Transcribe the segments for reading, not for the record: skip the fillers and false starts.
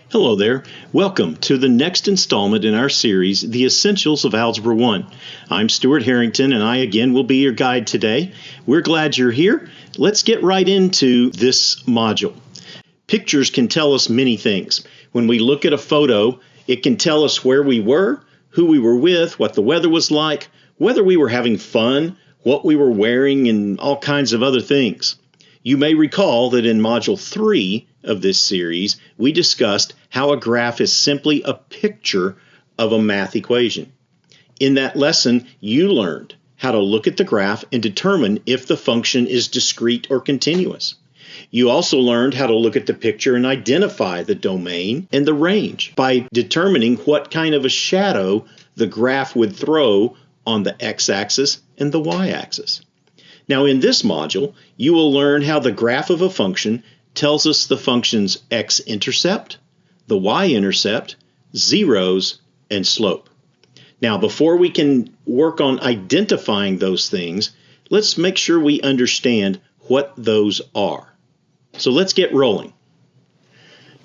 Hello there. Welcome to the next installment in our series, The Essentials of Algebra 1. I'm Stuart Harrington, and I again will be your guide today. We're glad you're here. Let's get right into this module. Pictures can tell us many things. When we look at a photo, it can tell us where we were, who we were with, what the weather was like, whether we were having fun, what we were wearing, and all kinds of other things. You may recall that in Module 3 of this series, we discussed how a graph is simply a picture of a math equation. In that lesson, you learned how to look at the graph and determine if the function is discrete or continuous. You also learned how to look at the picture and identify the domain and the range by determining what kind of a shadow the graph would throw on the x-axis and the y-axis. Now in this module, you will learn how the graph of a function tells us the function's x-intercept, the y-intercept, zeros, and slope. Now before we can work on identifying those things, let's make sure we understand what those are. So let's get rolling.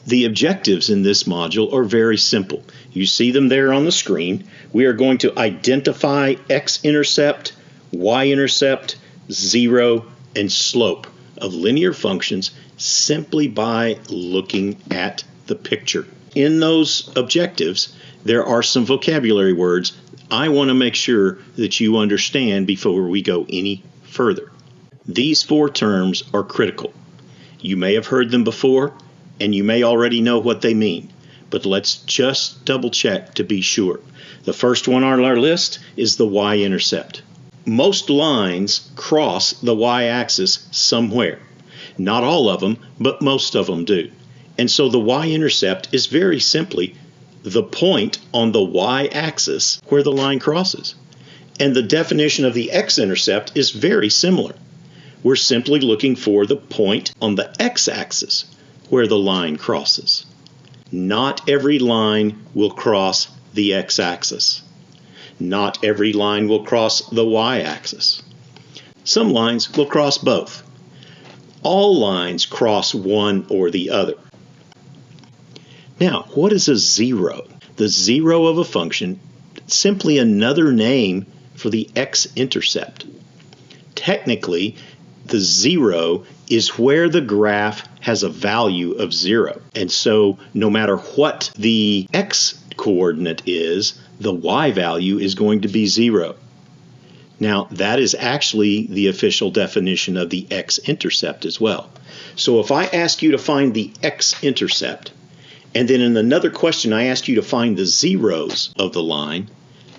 The objectives in this module are very simple. You see them there on the screen. We are going to identify x-intercept, y-intercept, zero, and slope of linear functions simply by looking at the picture. In those objectives, there are some vocabulary words I want to make sure that you understand before we go any further. These four terms are critical. You may have heard them before, and you may already know what they mean, but let's just double check to be sure. The first one on our list is the y-intercept. Most lines cross the y-axis somewhere. Not all of them, but most of them do. And so the y-intercept is very simply the point on the y-axis where the line crosses. And the definition of the x-intercept is very similar. We're simply looking for the point on the x-axis where the line crosses. Not every line will cross the x-axis. Not every line will cross the y-axis. Some lines will cross both. All lines cross one or the other. Now, what is a zero? The zero of a function is simply another name for the x-intercept. Technically, the zero is where the graph has a value of 0. And so no matter what the x-coordinate is, the y value is going to be 0. Now, that is actually the official definition of the x-intercept as well. So if I ask you to find the x-intercept, and then in another question I ask you to find the zeros of the line,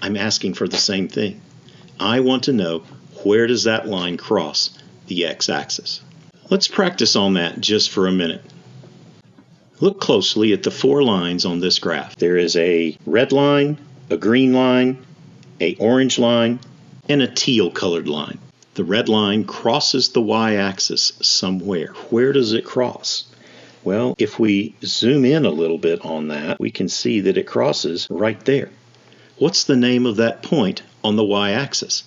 I'm asking for the same thing. I want to know, where does that line cross the x-axis? Let's practice on that just for a minute. Look closely at the four lines on this graph. There is a red line, a green line, an orange line, and a teal colored line. The red line crosses the y-axis somewhere. Where does it cross? Well, if we zoom in a little bit on that, we can see that it crosses right there. What's the name of that point on the y-axis?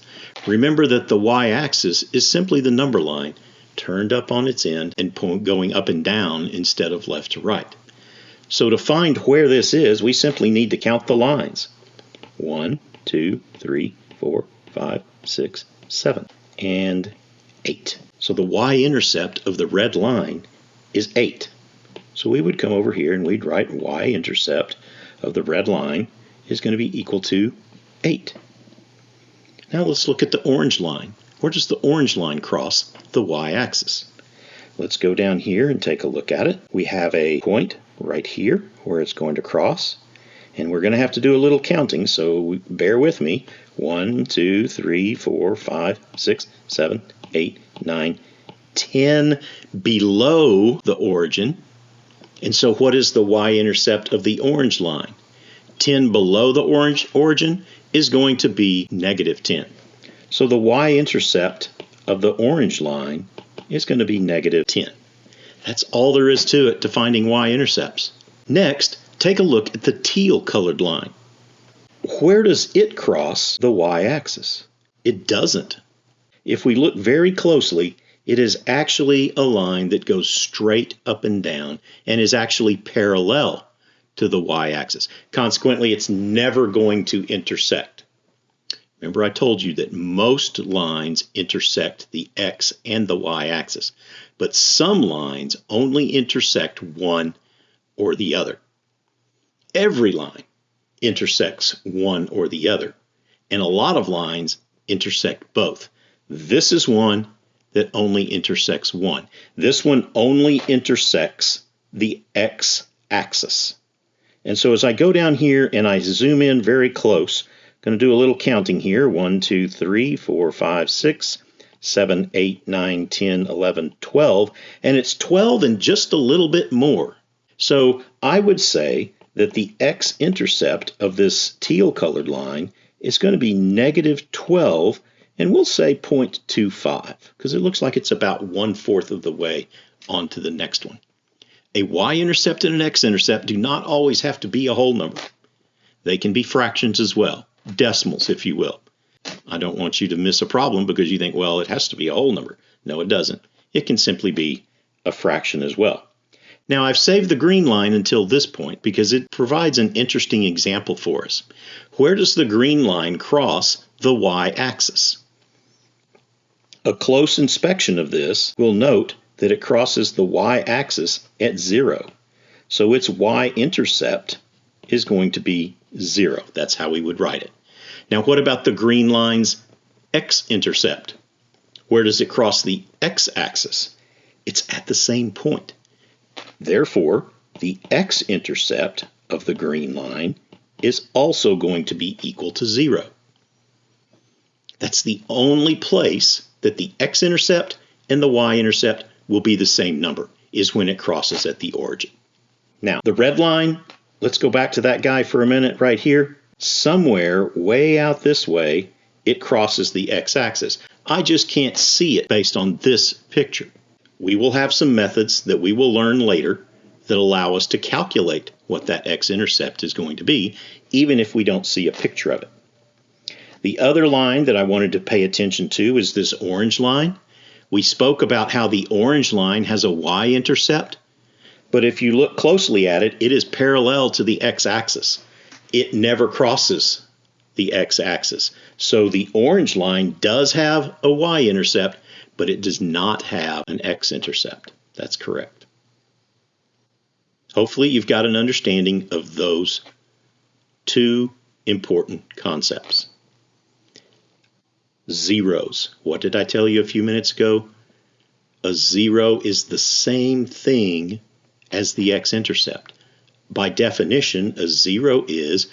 Remember that the y-axis is simply the number line turned up on its end and going up and down instead of left to right. So to find where this is, we simply need to count the lines. 1, 2, 3, 4, 5, 6, 7, and 8. So the y-intercept of the red line is 8. So we would come over here and we'd write y-intercept of the red line is going to be equal to 8. Now let's look at the orange line. Where does the orange line cross the y-axis? Let's go down here and take a look at it. We have a point right here where it's going to cross. And we're going to have to do a little counting, so bear with me. 1, 2, 3, 4, 5, 6, 7, 8, 9, 10 below the origin. And so what is the y-intercept of the orange line? 10 below the origin is going to be negative 10. So the y-intercept of the orange line is going to be negative 10. That's all there is to it to finding y-intercepts. Next, take a look at the teal colored line. Where does it cross the y-axis? It doesn't. If we look very closely, it is actually a line that goes straight up and down and is actually parallel to the y-axis. Consequently, it's never going to intersect. Remember, I told you that most lines intersect the x and the y-axis, but some lines only intersect one or the other. Every line intersects one or the other, and a lot of lines intersect both. This is one that only intersects one. This one only intersects the x-axis. And so as I go down here and I zoom in very close, I'm going to do a little counting here. 1, 2, 3, 4, 5, 6, 7, 8, 9, 10, 11, 12. And it's 12 and just a little bit more. So I would say that the x-intercept of this teal colored line is going to be negative 12, and we'll say 0.25 because it looks like it's about 1/4 of the way onto the next one. A y-intercept and an x-intercept do not always have to be a whole number. They can be fractions as well, decimals if you will. I don't want you to miss a problem because you think, well, it has to be a whole number. No, it doesn't. It can simply be a fraction as well. Now, I've saved the green line until this point because it provides an interesting example for us. Where does the green line cross the y-axis? A close inspection of this will note that it crosses the y-axis at 0. So its y-intercept is going to be 0. That's how we would write it. Now, what about the green line's x-intercept? Where does it cross the x-axis? It's at the same point. Therefore, the x-intercept of the green line is also going to be equal to 0. That's the only place that the x-intercept and the y-intercept will be the same number, is when it crosses at the origin. Now, the red line, let's go back to that guy for a minute right here. Somewhere way out this way, it crosses the x-axis. I just can't see it based on this picture. We will have some methods that we will learn later that allow us to calculate what that x-intercept is going to be, even if we don't see a picture of it. The other line that I wanted to pay attention to is this orange line. We spoke about how the orange line has a y-intercept, but if you look closely at it, it is parallel to the x-axis. It never crosses the x-axis. So the orange line does have a y-intercept, but it does not have an x-intercept. That's correct. Hopefully you've got an understanding of those two important concepts. Zeros. What did I tell you a few minutes ago? A zero is the same thing as the x-intercept. By definition, a zero is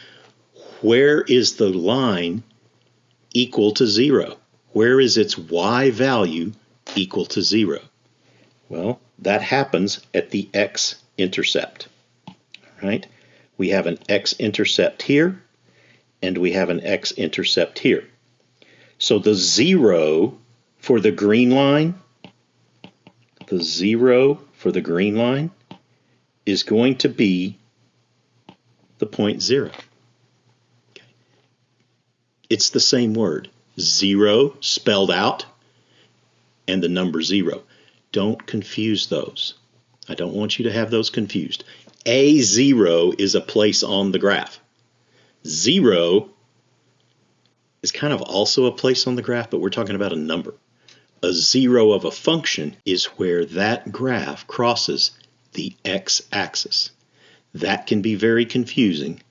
where is the line equal to 0? Where is its y value equal to 0? Well, that happens at the x-intercept. Right? We have an x-intercept here, and we have an x-intercept here. So the 0 for the green line, is going to be the point 0. Okay. It's the same word. 0 spelled out and the number 0. Don't confuse those. I don't want you to have those confused. A 0 is a place on the graph. 0 is kind of also a place on the graph, but we're talking about a number. A 0 of a function is where that graph crosses the x-axis. That can be very confusing,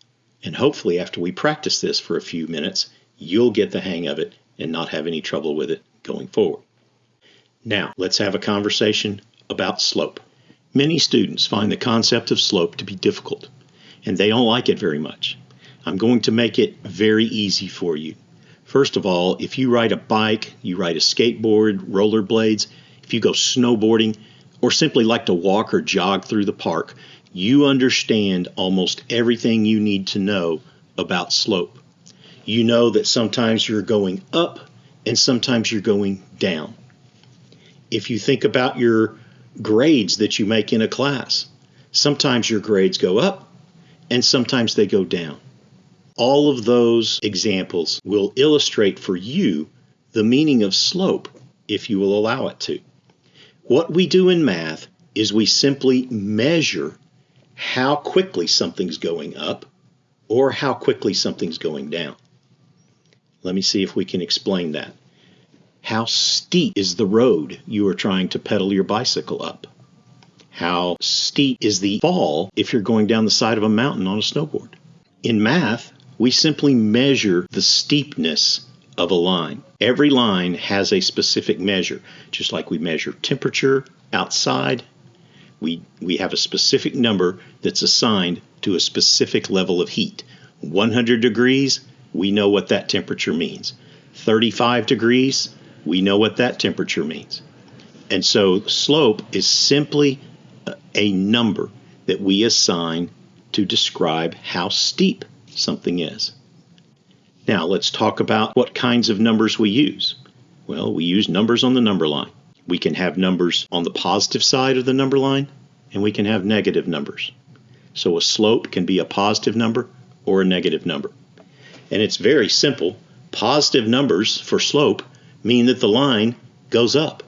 and hopefully after we practice this for a few minutes, you'll get the hang of it and not have any trouble with it going forward. Now, let's have a conversation about slope. Many students find the concept of slope to be difficult, and they don't like it very much. I'm going to make it very easy for you. First of all, if you ride a bike, you ride a skateboard, rollerblades, if you go snowboarding, or simply like to walk or jog through the park, you understand almost everything you need to know about slope. You know that sometimes you're going up and sometimes you're going down. If you think about your grades that you make in a class, sometimes your grades go up and sometimes they go down. All of those examples will illustrate for you the meaning of slope if you will allow it to. What we do in math is we simply measure how quickly something's going up or how quickly something's going down. Let me see if we can explain that. How steep is the road you are trying to pedal your bicycle up? How steep is the fall if you're going down the side of a mountain on a snowboard? In math, we simply measure the steepness of a line. Every line has a specific measure, just like we measure temperature outside. We have a specific number that's assigned to a specific level of heat. 100 degrees, we know what that temperature means. 35 degrees, we know what that temperature means. And so slope is simply a number that we assign to describe how steep something is. Now let's talk about what kinds of numbers we use. Well, we use numbers on the number line. We can have numbers on the positive side of the number line, and we can have negative numbers. So a slope can be a positive number or a negative number. And it's very simple. Positive numbers for slope mean that the line goes up.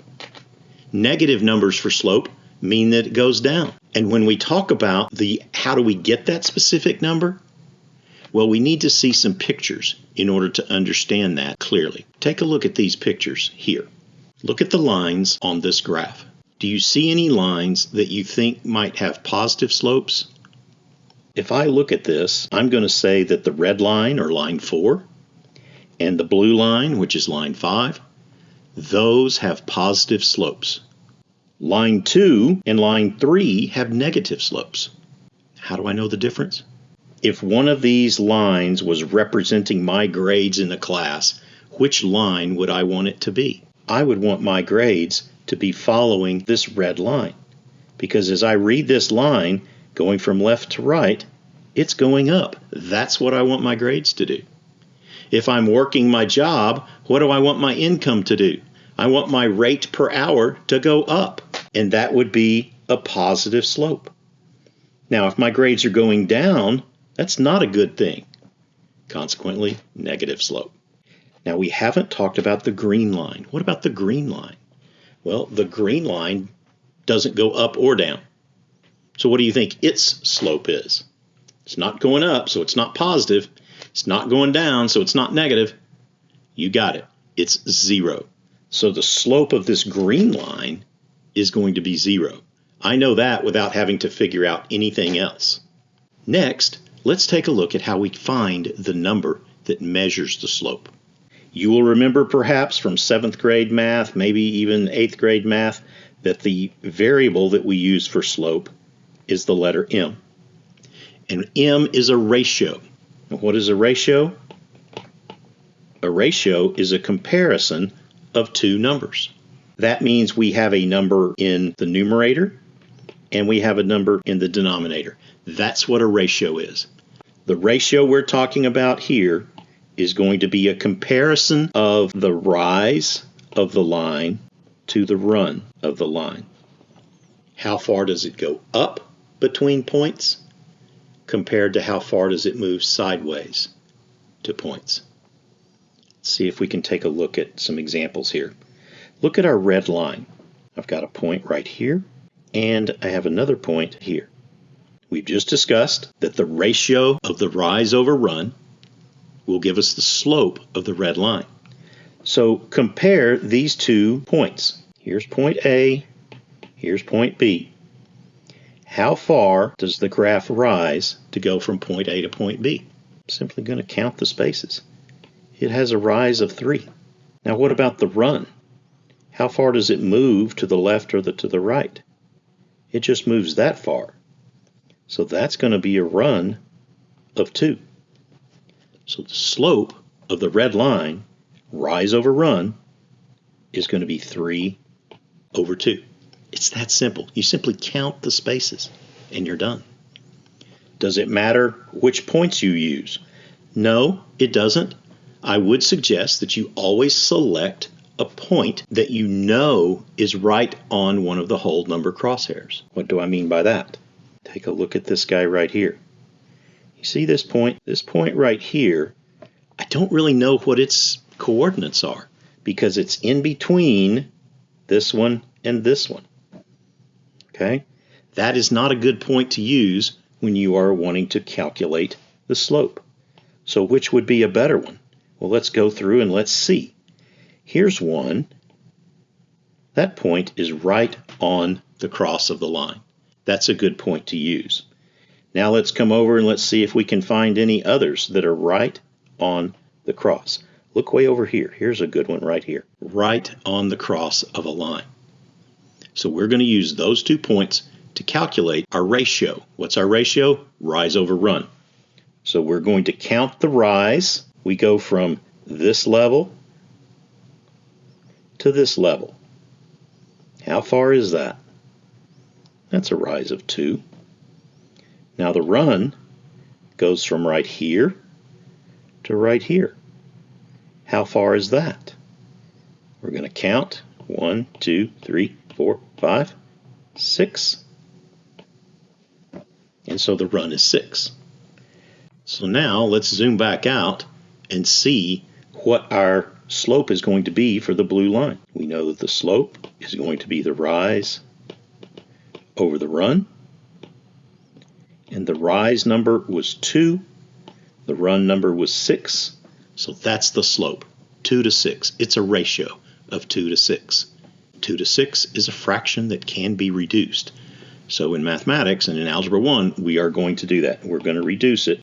Negative numbers for slope mean that it goes down. And when we talk about how do we get that specific number? Well, we need to see some pictures in order to understand that clearly. Take a look at these pictures here. Look at the lines on this graph. Do you see any lines that you think might have positive slopes? If I look at this, I'm going to say that the red line, or line 4, and the blue line, which is line 5, those have positive slopes. Line 2 and line 3 have negative slopes. How do I know the difference? If one of these lines was representing my grades in the class, which line would I want it to be? I would want my grades to be following this red line, because as I read this line going from left to right, it's going up. That's what I want my grades to do. If I'm working my job, what do I want my income to do? I want my rate per hour to go up, and that would be a positive slope. Now, if my grades are going down, that's not a good thing. Consequently, negative slope. Now, we haven't talked about the green line. What about the green line? Well, the green line doesn't go up or down. So what do you think its slope is? It's not going up, so it's not positive. It's not going down, so it's not negative. You got it. It's 0. So the slope of this green line is going to be 0. I know that without having to figure out anything else. Next, let's take a look at how we find the number that measures the slope. You will remember perhaps from 7th grade math, maybe even 8th grade math, that the variable that we use for slope is the letter m. And m is a ratio. And what is a ratio? A ratio is a comparison of two numbers. That means we have a number in the numerator and we have a number in the denominator. That's what a ratio is. The ratio we're talking about here is going to be a comparison of the rise of the line to the run of the line. How far does it go up between points compared to how far does it move sideways to points? Let's see if we can take a look at some examples here. Look at our red line. I've got a point right here, and I have another point here. We've just discussed that the ratio of the rise over run will give us the slope of the red line. So compare these 2 points. Here's point A, here's point B. How far does the graph rise to go from point A to point B? I'm simply going to count the spaces. It has a rise of 3. Now what about the run? How far does it move to the left or to the right? It just moves that far. So that's going to be a run of 2. So the slope of the red line, rise over run, is going to be 3 over 2. It's that simple. You simply count the spaces and you're done. Does it matter which points you use? No, it doesn't. I would suggest that you always select a point that you know is right on one of the whole number crosshairs. What do I mean by that? Take a look at this guy right here. You see this point? This point right here, I don't really know what its coordinates are because it's in between this one and this one. Okay? That is not a good point to use when you are wanting to calculate the slope. So which would be a better one? Well, let's go through and let's see. Here's one. That point is right on the cross of the line. That's a good point to use. Now let's come over and let's see if we can find any others that are right on the cross. Look way over here. Here's a good one right here. Right on the cross of a line. So we're going to use those 2 points to calculate our ratio. What's our ratio? Rise over run. So we're going to count the rise. We go from this level to this level. How far is that? That's a rise of 2. Now the run goes from right here to right here. How far is that? We're going to count 1, 2, 3, 4, 5, 6. And so the run is 6. So now let's zoom back out and see what our slope is going to be for the blue line. We know that the slope is going to be the rise over the run. And the rise number was 2. The run number was 6. So that's the slope, 2 to 6. It's a ratio of 2 to 6. 2 to 6 is a fraction that can be reduced. So in mathematics and in Algebra 1, we are going to do that. We're going to reduce it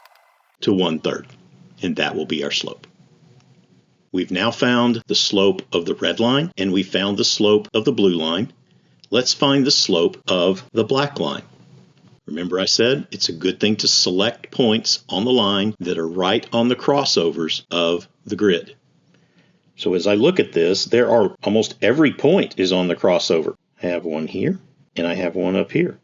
to 1/3, and that will be our slope. We've now found the slope of the red line, and we found the slope of the blue line. Let's find the slope of the black line. Remember I said it's a good thing to select points on the line that are right on the crossovers of the grid. So as I look at this, there are almost every point is on the crossover. I have one here, and I have one up here.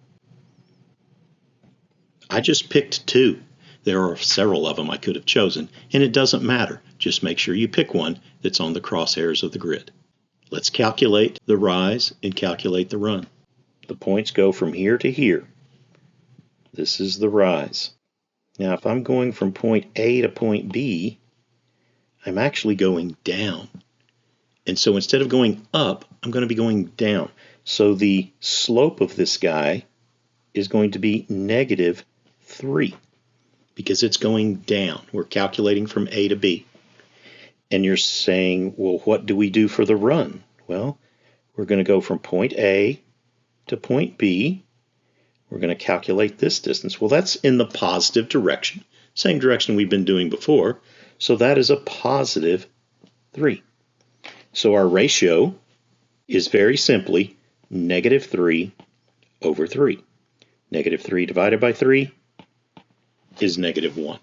I just picked 2. There are several of them I could have chosen, and it doesn't matter. Just make sure you pick one that's on the crosshairs of the grid. Let's calculate the rise and calculate the run. The points go from here to here. This is the rise. Now if I'm going from point A to point B, I'm actually going down. And so instead of going up, I'm going to be going down. So the slope of this guy is going to be -3 because it's going down. We're calculating from A to B. And you're saying, well, what do we do for the run? Well, we're going to go from point A to point B. We're going to calculate this distance. Well, that's in the positive direction, same direction we've been doing before. So that is a +3. So our ratio is very simply -3 over 3. -3 divided by 3 is -1.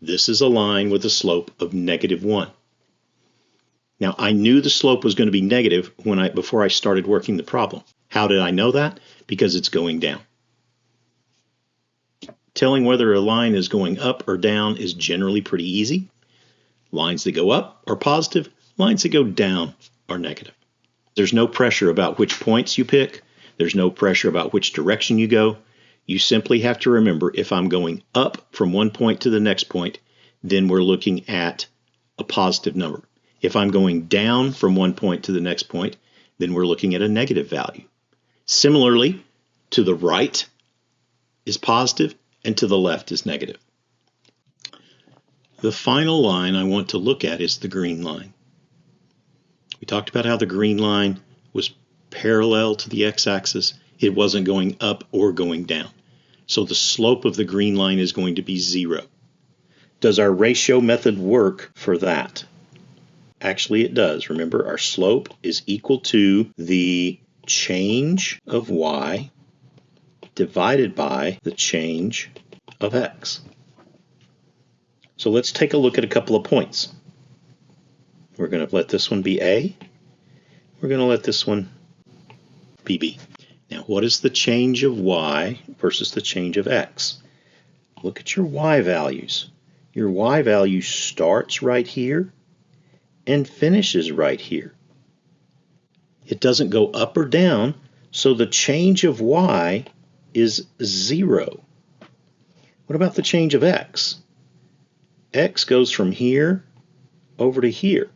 This is a line with a slope of -1. Now I knew the slope was going to be negative before I started working the problem. How did I know that? Because it's going down. Telling whether a line is going up or down is generally pretty easy. Lines that go up are positive, lines that go down are negative. There's no pressure about which points you pick. There's no pressure about which direction you go. You simply have to remember, if I'm going up from one point to the next point, then we're looking at a positive number. If I'm going down from one point to the next point, then we're looking at a negative value. Similarly, to the right is positive and to the left is negative. The final line I want to look at is the green line. We talked about how the green line was parallel to the x-axis. It wasn't going up or going down. So the slope of the green line is going to be 0. Does our ratio method work for that? Actually, it does. Remember, our slope is equal to the change of y divided by the change of x. So let's take a look at a couple of points. We're going to let this one be A. We're going to let this one be B. Now, what is the change of y versus the change of x? Look at your y values. Your y value starts right here and finishes right here. It doesn't go up or down, so the change of y is 0. What about the change of x? X goes from here over to here.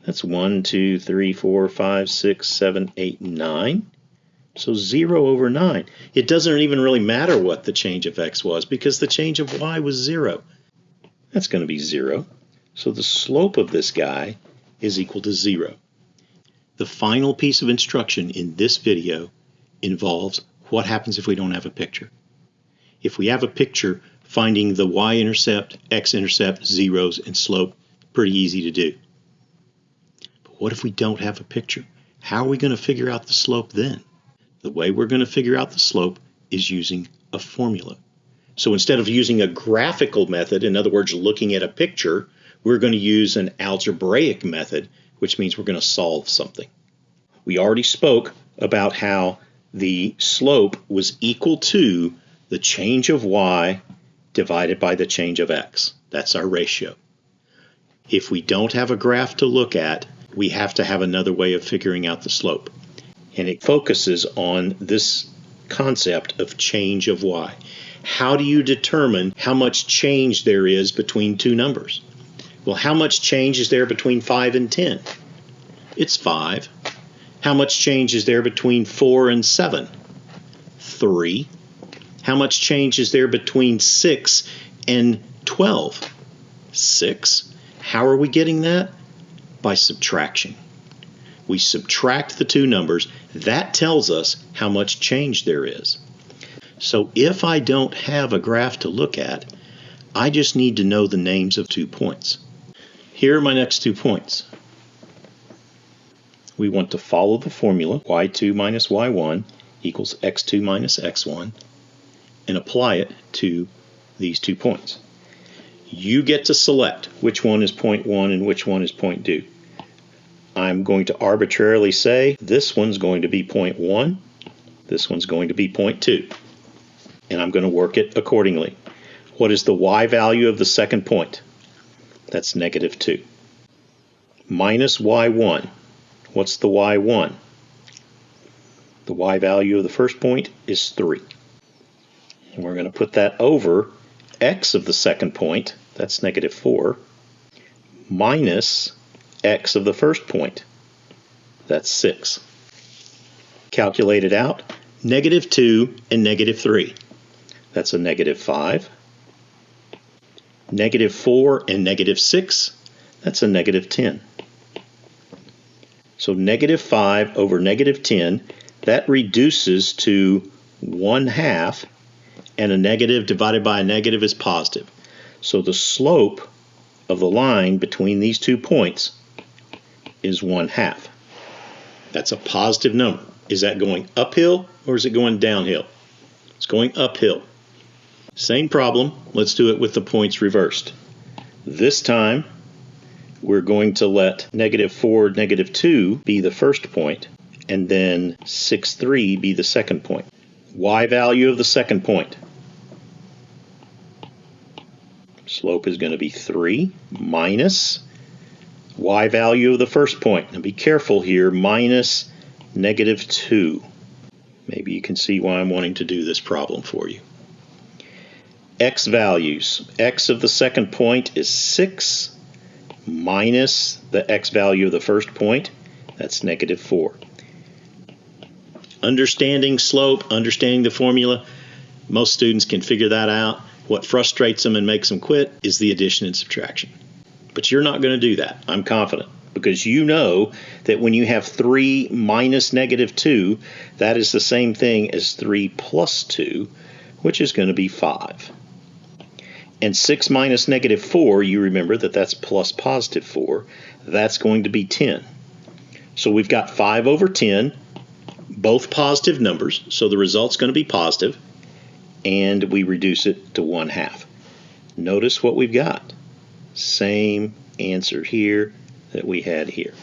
That's 1, 2, 3, 4, 5, 6, 7, 8, 9. So 0 over 9. It doesn't even really matter what the change of x was because the change of y was 0. That's going to be 0. So the slope of this guy is equal to 0. The final piece of instruction in this video involves what happens if we don't have a picture. If we have a picture, finding the y-intercept, x-intercept, zeros, and slope, pretty easy to do. But what if we don't have a picture? How are we going to figure out the slope then? The way we're going to figure out the slope is using a formula. So instead of using a graphical method, in other words, looking at a picture, we're going to use an algebraic method, which means we're going to solve something. We already spoke about how the slope was equal to the change of y divided by the change of x. That's our ratio. If we don't have a graph to look at, we have to have another way of figuring out the slope. And it focuses on this concept of change of y. How do you determine how much change there is between two numbers? Well, how much change is there between 5 and 10? It's 5. How much change is there between 4 and 7? 3. How much change is there between 6 and 12? 6. How are we getting that? By subtraction. We subtract the two numbers. That tells us how much change there is. So if I don't have a graph to look at, I just need to know the names of 2 points. Here are my next 2 points. We want to follow the formula, y2 minus y1 equals x2 minus x1, and apply it to these 2 points. You get to select which one is point 1 and which one is point 2. I'm going to arbitrarily say this one's going to be point 1, this one's going to be point 2, and I'm going to work it accordingly. What is the y value of the second point? That's negative 2. Minus y1. What's the y1? The y value of the first point is 3. And we're going to put that over x of the second point, that's negative 4, minus x of the first point, that's 6. Calculate it out, negative 2 and negative 3. That's a negative 5. Negative 4 and negative 6, that's a negative 10. So negative 5 over negative 10, that reduces to 1/2, and a negative divided by a negative is positive. So the slope of the line between these 2 points is 1/2. That's a positive number. Is that going uphill or is it going downhill? It's going uphill. Same problem. Let's do it with the points reversed. This time we're going to let negative 4, negative 2 be the first point, and then 6, 3 be the second point. Y value of the second point. Slope is going to be 3 minus y value of the first point. Now be careful here, minus negative 2. Maybe you can see why I'm wanting to do this problem for you. X values. X of the second point is 6 minus the x value of the first point. That's negative 4. Understanding slope, understanding the formula, most students can figure that out. What frustrates them and makes them quit is the addition and subtraction. But you're not going to do that, I'm confident, because you know that when you have 3 minus negative 2, that is the same thing as 3 plus 2, which is going to be 5. And 6 minus negative 4, you remember that that's plus positive 4. That's going to be 10. So we've got 5 over 10, both positive numbers, so the result's going to be positive, and we reduce it to 1/2. Notice what we've got. Same answer here that we had here.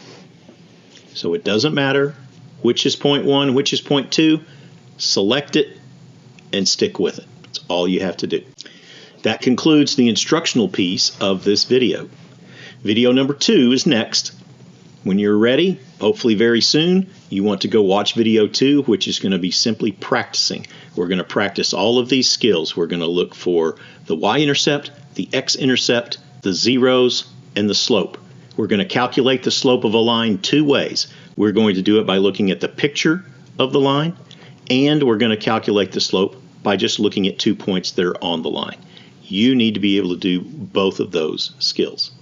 So it doesn't matter which is point 1, which is point 2. Select it and stick with it. That's all you have to do. That concludes the instructional piece of this video. Video number 2 is next. When you're ready, hopefully very soon, you want to go watch video 2, which is going to be simply practicing. We're going to practice all of these skills. We're going to look for the y-intercept, the x-intercept, the zeros, and the slope. We're going to calculate the slope of a line 2 ways. We're going to do it by looking at the picture of the line, and we're going to calculate the slope by just looking at 2 points that are on the line. You need to be able to do both of those skills.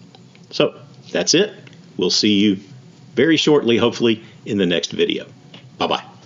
So that's it. We'll see you very shortly, hopefully, in the next video. Bye-bye.